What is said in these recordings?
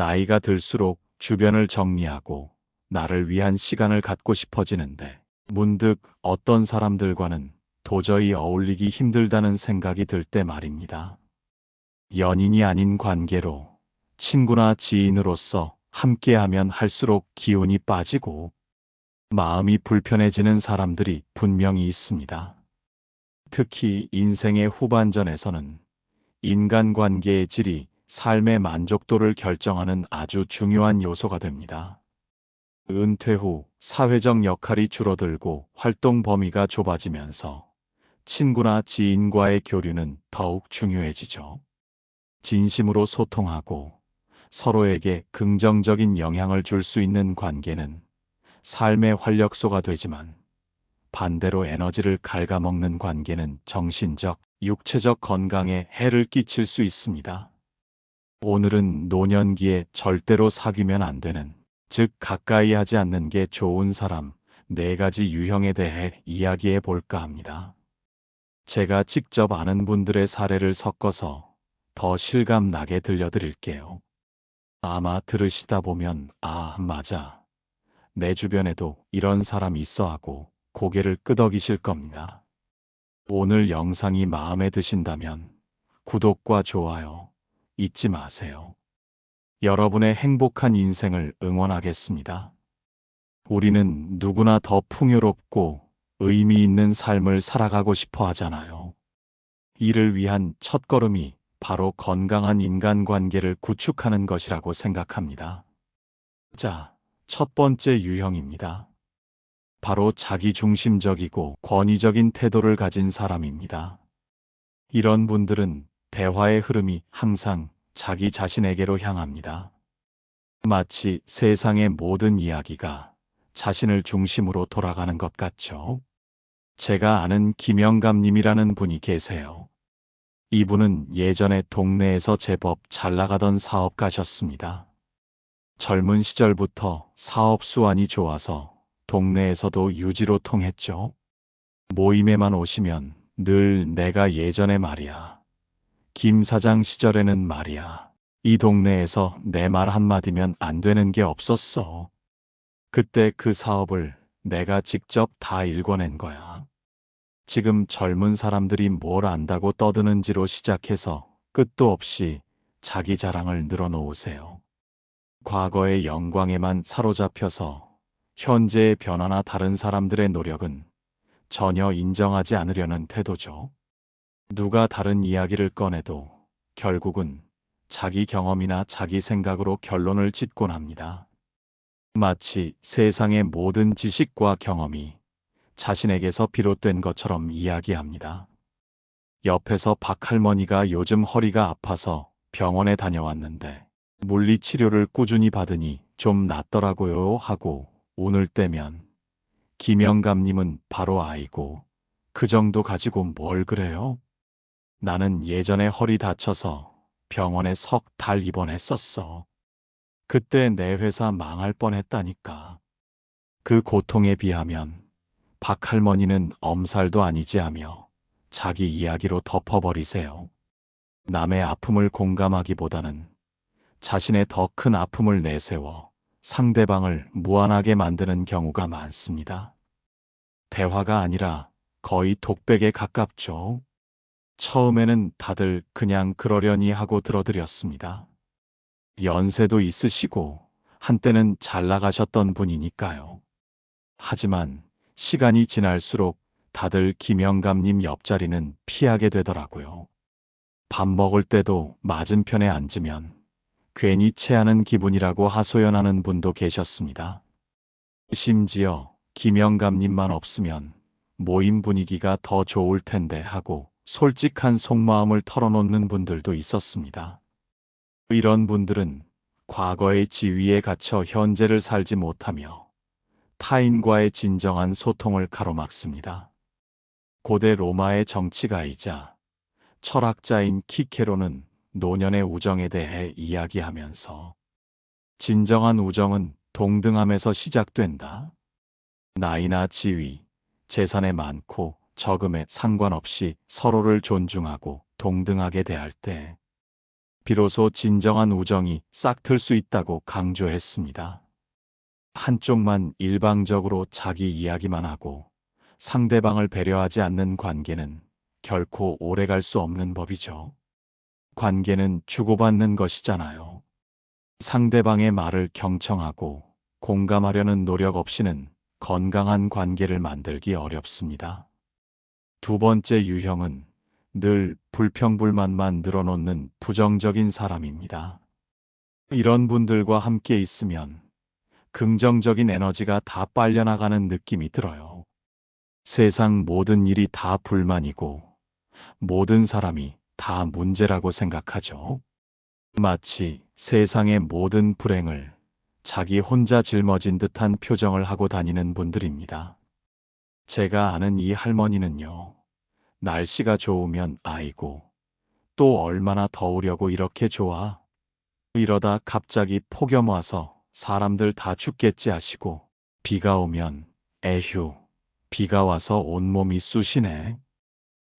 나이가 들수록 주변을 정리하고 나를 위한 시간을 갖고 싶어지는데 문득 어떤 사람들과는 도저히 어울리기 힘들다는 생각이 들 때 말입니다. 연인이 아닌 관계로 친구나 지인으로서 함께하면 할수록 기운이 빠지고 마음이 불편해지는 사람들이 분명히 있습니다. 특히 인생의 후반전에서는 인간관계의 질이 삶의 만족도를 결정하는 아주 중요한 요소가 됩니다. 은퇴 후 사회적 역할이 줄어들고 활동 범위가 좁아지면서 친구나 지인과의 교류는 더욱 중요해지죠. 진심으로 소통하고 서로에게 긍정적인 영향을 줄 수 있는 관계는 삶의 활력소가 되지만 반대로 에너지를 갉아먹는 관계는 정신적, 육체적 건강에 해를 끼칠 수 있습니다. 오늘은 노년기에 절대로 사귀면 안 되는, 즉 가까이 하지 않는 게 좋은 사람 4가지 유형에 대해 이야기해 볼까 합니다. 제가 직접 아는 분들의 사례를 섞어서 더 실감나게 들려드릴게요. 아마 들으시다 보면 맞아. 내 주변에도 이런 사람 있어 하고 고개를 끄덕이실 겁니다. 오늘 영상이 마음에 드신다면 구독과 좋아요 잊지 마세요. 여러분의 행복한 인생을 응원하겠습니다. 우리는 누구나 더 풍요롭고 의미 있는 삶을 살아가고 싶어 하잖아요. 이를 위한 첫걸음이 바로 건강한 인간관계를 구축하는 것이라고 생각합니다. 자, 첫 번째 유형입니다. 바로 자기중심적이고 권위적인 태도를 가진 사람입니다. 이런 분들은 대화의 흐름이 항상 자기 자신에게로 향합니다. 마치 세상의 모든 이야기가 자신을 중심으로 돌아가는 것 같죠? 제가 아는 김영감님이라는 분이 계세요. 이분은 예전에 동네에서 제법 잘 나가던 사업가셨습니다. 젊은 시절부터 사업 수완이 좋아서 동네에서도 유지로 통했죠. 모임에만 오시면 늘 내가 예전에 말이야. 김 사장 시절에는 말이야. 이 동네에서 내 말 한마디면 안 되는 게 없었어. 그때 그 사업을 내가 직접 다 일궈낸 거야. 지금 젊은 사람들이 뭘 안다고 떠드는지로 시작해서 끝도 없이 자기 자랑을 늘어놓으세요. 과거의 영광에만 사로잡혀서 현재의 변화나 다른 사람들의 노력은 전혀 인정하지 않으려는 태도죠. 누가 다른 이야기를 꺼내도 결국은 자기 경험이나 자기 생각으로 결론을 짓곤 합니다. 마치 세상의 모든 지식과 경험이 자신에게서 비롯된 것처럼 이야기합니다. 옆에서 박할머니가 요즘 허리가 아파서 병원에 다녀왔는데 물리치료를 꾸준히 받으니 좀 낫더라고요 하고 운을 떼면 김영감님은 바로 아이고 그 정도 가지고 뭘 그래요? 나는 예전에 허리 다쳐서 병원에 석 달 입원했었어. 그때 내 회사 망할 뻔했다니까. 그 고통에 비하면 박할머니는 엄살도 아니지 하며 자기 이야기로 덮어버리세요. 남의 아픔을 공감하기보다는 자신의 더 큰 아픔을 내세워 상대방을 무안하게 만드는 경우가 많습니다. 대화가 아니라 거의 독백에 가깝죠. 처음에는 다들 그냥 그러려니 하고 들어드렸습니다. 연세도 있으시고 한때는 잘 나가셨던 분이니까요. 하지만 시간이 지날수록 다들 김영감님 옆자리는 피하게 되더라고요. 밥 먹을 때도 맞은편에 앉으면 괜히 체하는 기분이라고 하소연하는 분도 계셨습니다. 심지어 김영감님만 없으면 모임 분위기가 더 좋을 텐데 하고 솔직한 속마음을 털어놓는 분들도 있었습니다. 이런 분들은 과거의 지위에 갇혀 현재를 살지 못하며 타인과의 진정한 소통을 가로막습니다. 고대 로마의 정치가이자 철학자인 키케로는 노년의 우정에 대해 이야기하면서 진정한 우정은 동등함에서 시작된다. 나이나 지위, 재산에 많고 적음에 상관없이 서로를 존중하고 동등하게 대할 때 비로소 진정한 우정이 싹틀 수 있다고 강조했습니다. 한쪽만 일방적으로 자기 이야기만 하고 상대방을 배려하지 않는 관계는 결코 오래갈 수 없는 법이죠. 관계는 주고받는 것이잖아요. 상대방의 말을 경청하고 공감하려는 노력 없이는 건강한 관계를 만들기 어렵습니다. 두 번째 유형은 늘 불평불만만 늘어놓는 부정적인 사람입니다. 이런 분들과 함께 있으면 긍정적인 에너지가 다 빨려나가는 느낌이 들어요. 세상 모든 일이 다 불만이고 모든 사람이 다 문제라고 생각하죠. 마치 세상의 모든 불행을 자기 혼자 짊어진 듯한 표정을 하고 다니는 분들입니다. 제가 아는 이 할머니는요, 날씨가 좋으면 아이고, 또 얼마나 더우려고 이렇게 좋아? 이러다 갑자기 폭염 와서 사람들 다 죽겠지 하시고, 비가 오면 에휴, 비가 와서 온몸이 쑤시네.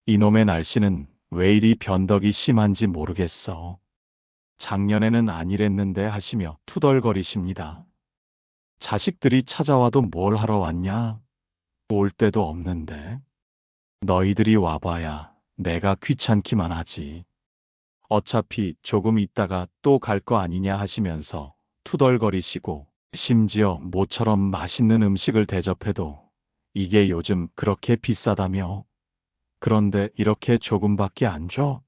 이놈의 날씨는 왜 이리 변덕이 심한지 모르겠어. 작년에는 안 이랬는데 하시며 투덜거리십니다. 자식들이 찾아와도 뭘 하러 왔냐? 올 데도 없는데. 너희들이 와봐야 내가 귀찮기만 하지. 어차피 조금 있다가 또 갈 거 아니냐 하시면서 투덜거리시고, 심지어 모처럼 맛있는 음식을 대접해도 이게 요즘 그렇게 비싸다며? 그런데 이렇게 조금밖에 안 줘?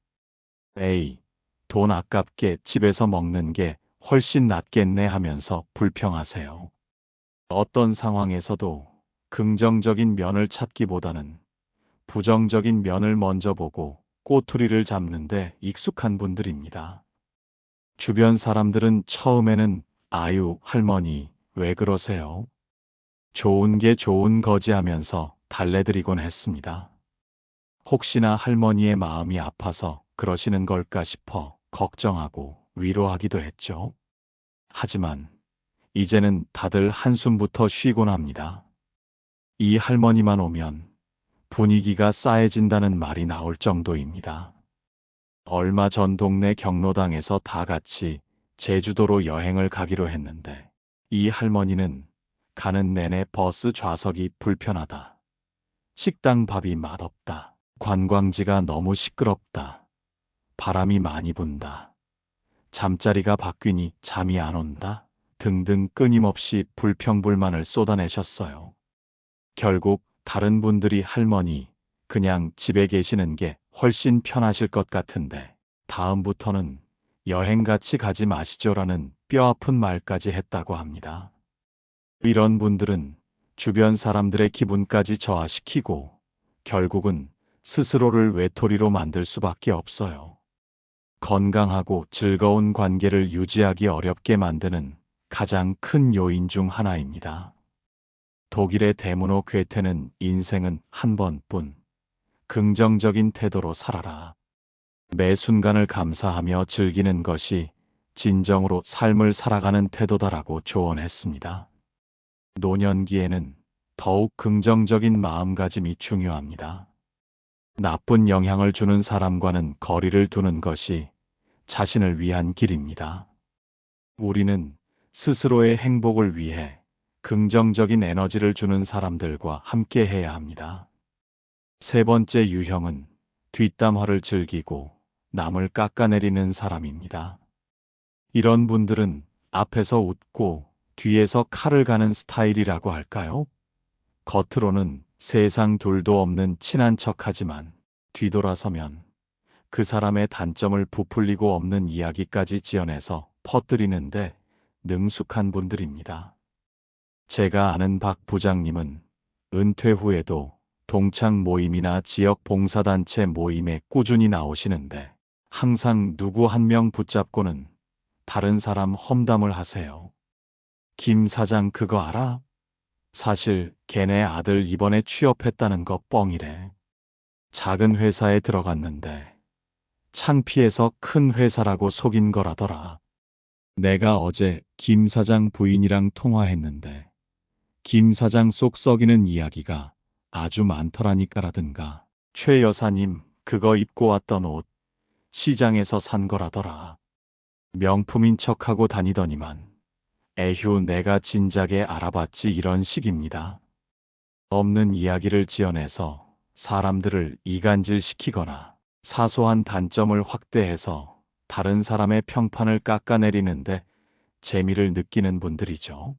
에이, 돈 아깝게 집에서 먹는 게 훨씬 낫겠네 하면서 불평하세요. 어떤 상황에서도 긍정적인 면을 찾기보다는 부정적인 면을 먼저 보고 꼬투리를 잡는데 익숙한 분들입니다. 주변 사람들은 처음에는 아유, 할머니, 왜 그러세요? 좋은 게 좋은 거지 하면서 달래드리곤 했습니다. 혹시나 할머니의 마음이 아파서 그러시는 걸까 싶어 걱정하고 위로하기도 했죠. 하지만 이제는 다들 한숨부터 쉬곤 합니다. 이 할머니만 오면 분위기가 싸해진다는 말이 나올 정도입니다. 얼마 전 동네 경로당에서 다 같이 제주도로 여행을 가기로 했는데 이 할머니는 가는 내내 버스 좌석이 불편하다. 식당 밥이 맛없다. 관광지가 너무 시끄럽다. 바람이 많이 분다. 잠자리가 바뀌니 잠이 안 온다. 등등 끊임없이 불평불만을 쏟아내셨어요. 결국 다른 분들이 할머니, 그냥 집에 계시는 게 훨씬 편하실 것 같은데 다음부터는 여행 같이 가지 마시죠라는 뼈아픈 말까지 했다고 합니다. 이런 분들은 주변 사람들의 기분까지 저하시키고 결국은 스스로를 외톨이로 만들 수밖에 없어요. 건강하고 즐거운 관계를 유지하기 어렵게 만드는 가장 큰 요인 중 하나입니다. 독일의 대문호 괴테는 인생은 한 번뿐 긍정적인 태도로 살아라. 매 순간을 감사하며 즐기는 것이 진정으로 삶을 살아가는 태도다라고 조언했습니다. 노년기에는 더욱 긍정적인 마음가짐이 중요합니다. 나쁜 영향을 주는 사람과는 거리를 두는 것이 자신을 위한 길입니다. 우리는 스스로의 행복을 위해 긍정적인 에너지를 주는 사람들과 함께 해야 합니다. 세 번째 유형은 뒷담화를 즐기고 남을 깎아내리는 사람입니다. 이런 분들은 앞에서 웃고 뒤에서 칼을 가는 스타일이라고 할까요? 겉으로는 세상 둘도 없는 친한 척하지만 뒤돌아서면 그 사람의 단점을 부풀리고 없는 이야기까지 지어내서 퍼뜨리는데 능숙한 분들입니다. 제가 아는 박 부장님은 은퇴 후에도 동창 모임이나 지역 봉사단체 모임에 꾸준히 나오시는데 항상 누구 한 명 붙잡고는 다른 사람 험담을 하세요. 김 사장 그거 알아? 사실 걔네 아들 이번에 취업했다는 거 뻥이래. 작은 회사에 들어갔는데 창피해서 큰 회사라고 속인 거라더라. 내가 어제 김 사장 부인이랑 통화했는데 김 사장 속 썩이는 이야기가 아주 많더라니까라든가. 최 여사님 그거 입고 왔던 옷 시장에서 산 거라더라. 명품인 척하고 다니더니만 에휴 내가 진작에 알아봤지 이런 식입니다. 없는 이야기를 지어내서 사람들을 이간질시키거나 사소한 단점을 확대해서 다른 사람의 평판을 깎아내리는데 재미를 느끼는 분들이죠.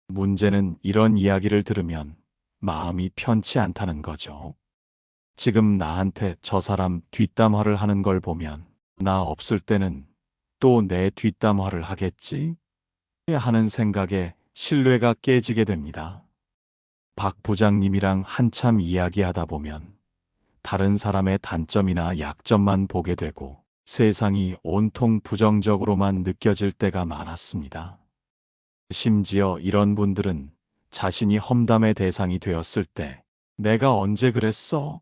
문제는 이런 이야기를 들으면 마음이 편치 않다는 거죠. 지금 나한테 저 사람 뒷담화를 하는 걸 보면 나 없을 때는 또 내 뒷담화를 하겠지? 하는 생각에 신뢰가 깨지게 됩니다. 박 부장님이랑 한참 이야기하다 보면 다른 사람의 단점이나 약점만 보게 되고 세상이 온통 부정적으로만 느껴질 때가 많았습니다. 심지어 이런 분들은 자신이 험담의 대상이 되었을 때 내가 언제 그랬어?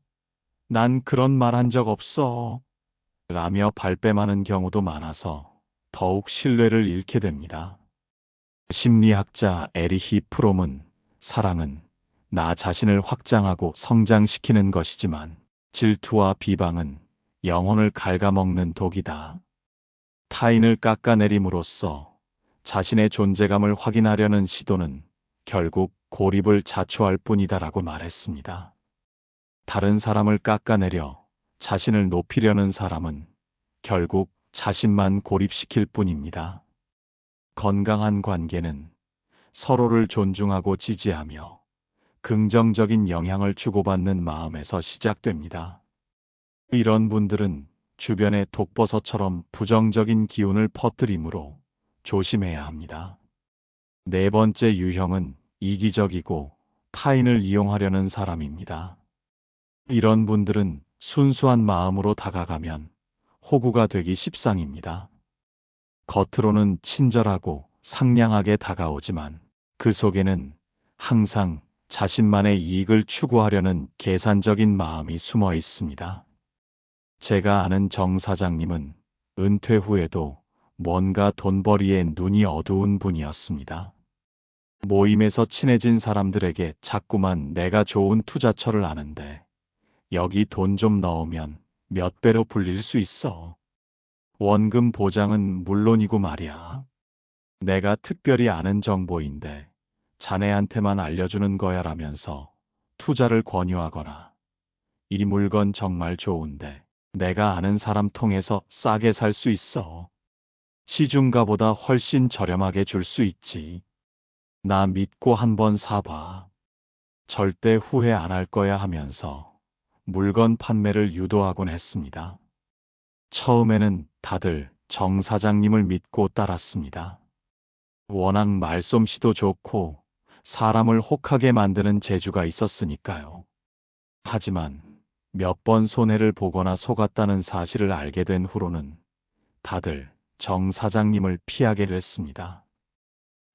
난 그런 말 한 적 없어. 라며 발뺌하는 경우도 많아서 더욱 신뢰를 잃게 됩니다. 심리학자 에리히 프롬은 사랑은 나 자신을 확장하고 성장시키는 것이지만 질투와 비방은 영혼을 갉아먹는 독이다. 타인을 깎아내림으로써 자신의 존재감을 확인하려는 시도는 결국 고립을 자초할 뿐이다라고 말했습니다. 다른 사람을 깎아내려 자신을 높이려는 사람은 결국 자신만 고립시킬 뿐입니다. 건강한 관계는 서로를 존중하고 지지하며 긍정적인 영향을 주고받는 마음에서 시작됩니다. 이런 분들은 주변에 독버섯처럼 부정적인 기운을 퍼뜨리므로 조심해야 합니다. 네 번째 유형은 이기적이고 타인을 이용하려는 사람입니다. 이런 분들은 순수한 마음으로 다가가면 호구가 되기 십상입니다. 겉으로는 친절하고 상냥하게 다가오지만 그 속에는 항상 자신만의 이익을 추구하려는 계산적인 마음이 숨어 있습니다. 제가 아는 정 사장님은 은퇴 후에도 뭔가 돈벌이에 눈이 어두운 분이었습니다. 모임에서 친해진 사람들에게 자꾸만 내가 좋은 투자처를 아는데 여기 돈 좀 넣으면 몇 배로 불릴 수 있어. 원금 보장은 물론이고 말이야. 내가 특별히 아는 정보인데 자네한테만 알려주는 거야 라면서 투자를 권유하거나 이 물건 정말 좋은데 내가 아는 사람 통해서 싸게 살 수 있어. 시중가보다 훨씬 저렴하게 줄 수 있지. 나 믿고 한번 사봐. 절대 후회 안 할 거야 하면서 물건 판매를 유도하곤 했습니다. 처음에는 다들 정 사장님을 믿고 따랐습니다. 워낙 말솜씨도 좋고 사람을 혹하게 만드는 재주가 있었으니까요. 하지만 몇 번 손해를 보거나 속았다는 사실을 알게 된 후로는 다들 정 사장님을 피하게 됐습니다.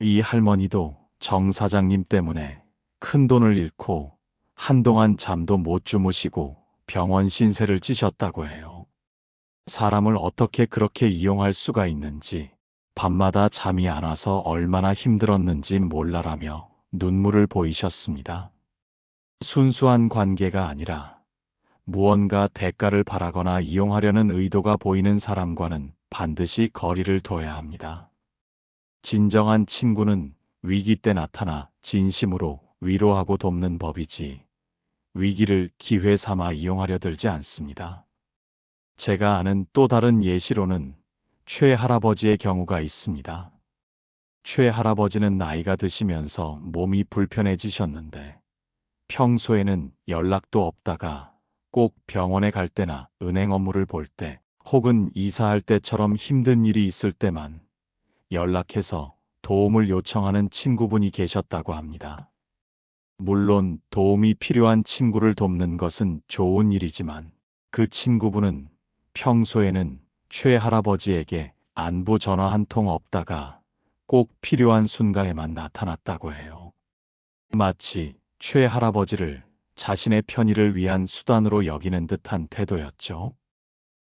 이 할머니도 정 사장님 때문에 큰 돈을 잃고 한동안 잠도 못 주무시고 병원 신세를 지셨다고 해요. 사람을 어떻게 그렇게 이용할 수가 있는지, 밤마다 잠이 안 와서 얼마나 힘들었는지 몰라라며 눈물을 보이셨습니다. 순수한 관계가 아니라 무언가 대가를 바라거나 이용하려는 의도가 보이는 사람과는 반드시 거리를 둬야 합니다. 진정한 친구는 위기 때 나타나 진심으로 위로하고 돕는 법이지 위기를 기회 삼아 이용하려 들지 않습니다. 제가 아는 또 다른 예시로는 최 할아버지의 경우가 있습니다. 최 할아버지는 나이가 드시면서 몸이 불편해지셨는데 평소에는 연락도 없다가 꼭 병원에 갈 때나 은행 업무를 볼 때 혹은 이사할 때처럼 힘든 일이 있을 때만 연락해서 도움을 요청하는 친구분이 계셨다고 합니다. 물론 도움이 필요한 친구를 돕는 것은 좋은 일이지만 그 친구분은 평소에는 최 할아버지에게 안부 전화 한 통 없다가 꼭 필요한 순간에만 나타났다고 해요. 마치 최 할아버지를 자신의 편의를 위한 수단으로 여기는 듯한 태도였죠.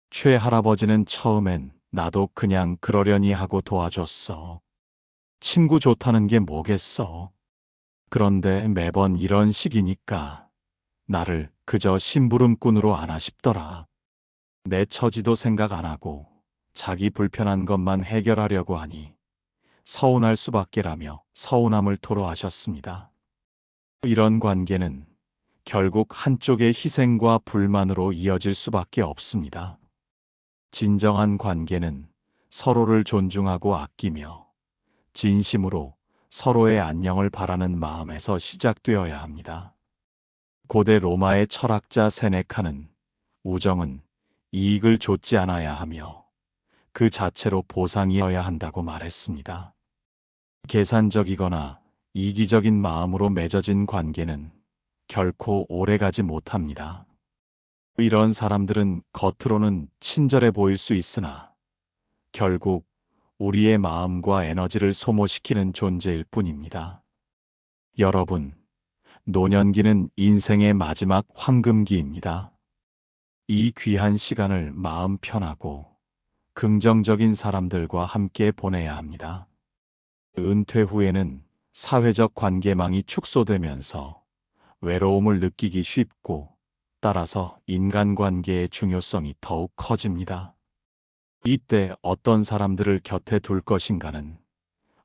최 할아버지는 처음엔 나도 그냥 그러려니 하고 도와줬어. 친구 좋다는 게 뭐겠어. 그런데 매번 이런 식이니까 나를 그저 심부름꾼으로 아나 싶더라. 내 처지도 생각 안 하고 자기 불편한 것만 해결하려고 하니 서운할 수밖에라며 서운함을 토로하셨습니다. 이런 관계는 결국 한쪽의 희생과 불만으로 이어질 수밖에 없습니다. 진정한 관계는 서로를 존중하고 아끼며 진심으로 서로의 안녕을 바라는 마음에서 시작되어야 합니다. 고대 로마의 철학자 세네카는 우정은 이익을 좇지 않아야 하며 그 자체로 보상이어야 한다고 말했습니다. 계산적이거나 이기적인 마음으로 맺어진 관계는 결코 오래가지 못합니다. 이런 사람들은 겉으로는 친절해 보일 수 있으나 결국 우리의 마음과 에너지를 소모시키는 존재일 뿐입니다. 여러분, 노년기는 인생의 마지막 황금기입니다. 이 귀한 시간을 마음 편하고 긍정적인 사람들과 함께 보내야 합니다. 은퇴 후에는 사회적 관계망이 축소되면서 외로움을 느끼기 쉽고 따라서 인간관계의 중요성이 더욱 커집니다. 이때 어떤 사람들을 곁에 둘 것인가는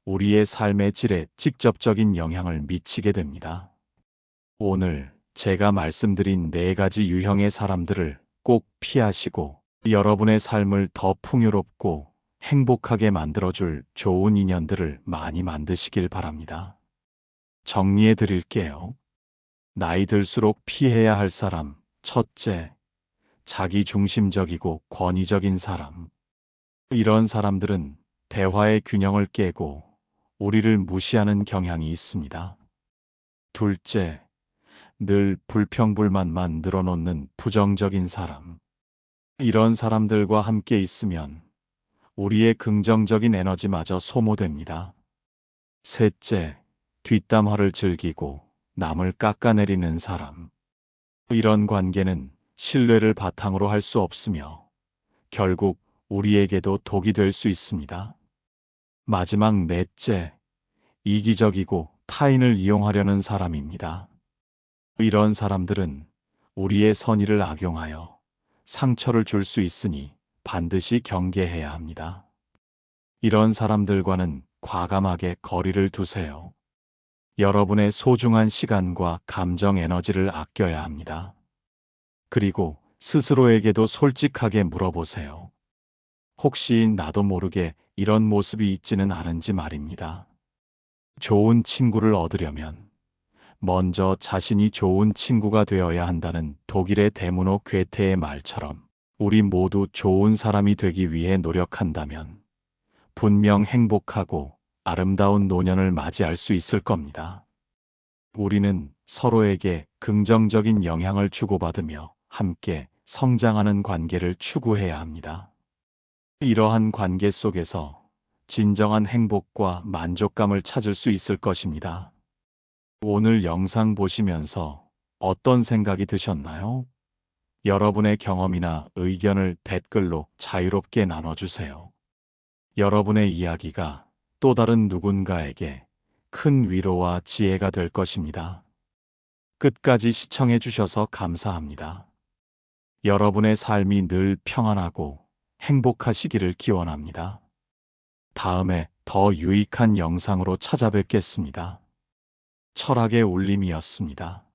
우리의 삶의 질에 직접적인 영향을 미치게 됩니다. 오늘 제가 말씀드린 4가지 유형의 사람들을 꼭 피하시고 여러분의 삶을 더 풍요롭고 행복하게 만들어줄 좋은 인연들을 많이 만드시길 바랍니다. 정리해 드릴게요. 나이 들수록 피해야 할 사람, 첫째, 자기중심적이고 권위적인 사람. 이런 사람들은 대화의 균형을 깨고 우리를 무시하는 경향이 있습니다. 둘째, 늘 불평불만만 늘어놓는 부정적인 사람. 이런 사람들과 함께 있으면 우리의 긍정적인 에너지마저 소모됩니다. 셋째, 뒷담화를 즐기고 남을 깎아내리는 사람. 이런 관계는 신뢰를 바탕으로 할 수 없으며 결국 우리에게도 독이 될 수 있습니다. 마지막 넷째, 이기적이고 타인을 이용하려는 사람입니다. 이런 사람들은 우리의 선의를 악용하여 상처를 줄 수 있으니 반드시 경계해야 합니다. 이런 사람들과는 과감하게 거리를 두세요. 여러분의 소중한 시간과 감정 에너지를 아껴야 합니다. 그리고 스스로에게도 솔직하게 물어보세요. 혹시 나도 모르게 이런 모습이 있지는 않은지 말입니다. 좋은 친구를 얻으려면 먼저 자신이 좋은 친구가 되어야 한다는 독일의 데무노 괴테의 말처럼 우리 모두 좋은 사람이 되기 위해 노력한다면 분명 행복하고 아름다운 노년을 맞이할 수 있을 겁니다. 우리는 서로에게 긍정적인 영향을 주고받으며 함께 성장하는 관계를 추구해야 합니다. 이러한 관계 속에서 진정한 행복과 만족감을 찾을 수 있을 것입니다. 오늘 영상 보시면서 어떤 생각이 드셨나요? 여러분의 경험이나 의견을 댓글로 자유롭게 나눠주세요. 여러분의 이야기가 또 다른 누군가에게 큰 위로와 지혜가 될 것입니다. 끝까지 시청해 주셔서 감사합니다. 여러분의 삶이 늘 평안하고 행복하시기를 기원합니다. 다음에 더 유익한 영상으로 찾아뵙겠습니다. 철학의 울림이었습니다.